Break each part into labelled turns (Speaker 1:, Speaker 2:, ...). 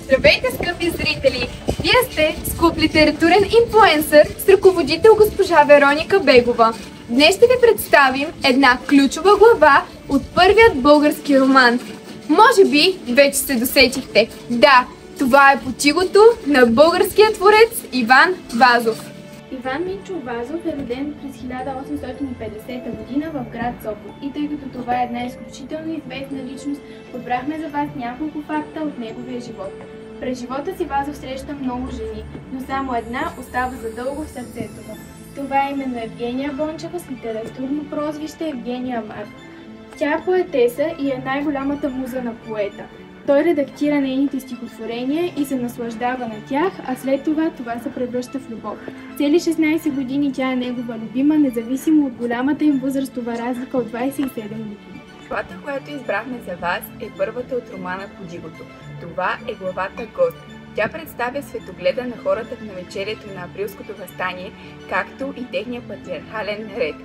Speaker 1: Здравейте, скъпи зрители! Вие сте с клуб литературен инфлуенсър с ръководител госпожа Вероника Бегова. Днес ще ви представим една ключова глава от първият български роман. Може би вече се досетихте. Да, това е "Почигото" на българския творец Иван Вазов.
Speaker 2: Иван Минчов Вазов е роден през 1850 г. в град Сопот. И тъй като това е една изключително известна личност, подбрахме за вас няколко факта от неговия живот. През живота си Вазов среща много жени, но само една остава задълго в сърцето му. Това е именно Евгения Бончева с литературно прозвище Евгения Марк. Тя е поетеса и е най-голямата муза на поета. Той редактира нейните стихотворения и се наслаждава на тях, а след това се превръща в любов. Цели 16 години тя е негова любима, независимо от голямата им възрастова разлика от 27 години.
Speaker 3: Главата, която избрахме за вас, е първата от романа "Почигото". Това е главата "Гост". Тя представя светогледа на хората в навечерието на априлското въстание, както и техния патриархален ред.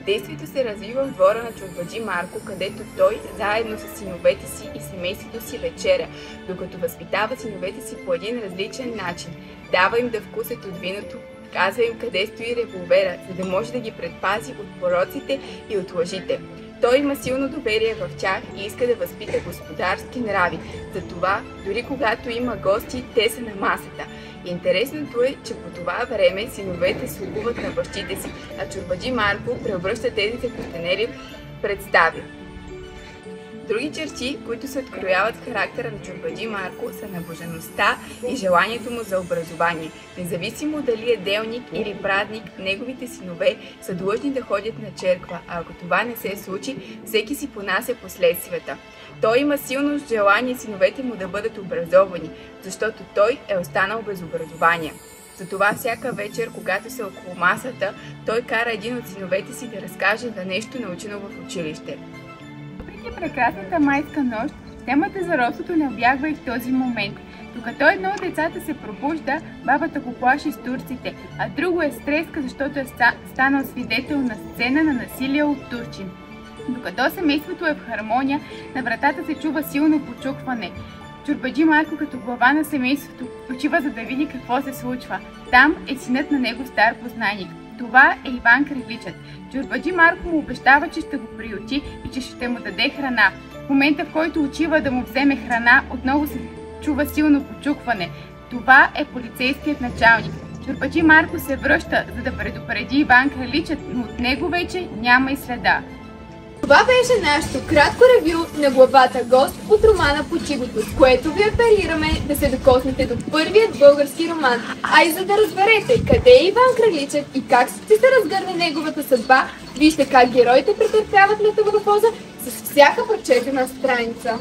Speaker 3: Действието се развива в двора на чорбаджи Марко, където той, заедно с синовете си и семейството си, вечеря, докато възпитава синовете си по един различен начин. Дава им да вкусят от виното, казва им къде стои револвера, за да може да ги предпази от пороците и от лъжите. Той има силно доверие в тях и иска да възпита господарски нрави. Затова, дори когато има гости, те са на масата. Интересното е, че по това време синовете слугуват на бащите си, а чорбаджи Марко превръща тези закостенели представи. Други черти, които се открояват в характера на чорбаджи Марко, са набожеността и желанието му за образование. Независимо дали е делник или празник, неговите синове са длъжни да ходят на черква, а ако това не се случи, всеки си понася последствията. Той има силно желание синовете му да бъдат образовани, защото той е останал без образование. Затова всяка вечер, когато са около масата, той кара един от синовете си да разкаже за нещо научено в училище. Въпреки прекрасната майска нощ, темата за робството не обягва и в този момент. Докато едно от децата се пробужда, бабата го плаши с турците, а друго е стреска, защото е станал свидетел на сцена на насилие от турчин. Докато семейството е в хармония, на вратата се чува силно почукване. Чорбаджи Марко, като глава на семейството, почива, за да види какво се случва. Там е синът на него стар познайник. Това е Иван Кръгличът. Чорбаджи Марко му обещава, че ще го приюти и че ще му даде храна. В момента, в който отива да му вземе храна, отново се чува силно почукване. Това е полицейският началник. Чорбаджи Марко се връща, за да предупреди Иван Кръгличът, но от него вече няма и следа.
Speaker 1: Това беше нашето кратко ревю на главата "Гост" от романа "Почигото", с което ви апелираме да се докоснете до първият български роман. А и за да разберете къде е Иван Кръгличът и как ще се разгърне неговата съдба, вижте как героите претърпяват метаморфоза с всяка прочетена страница.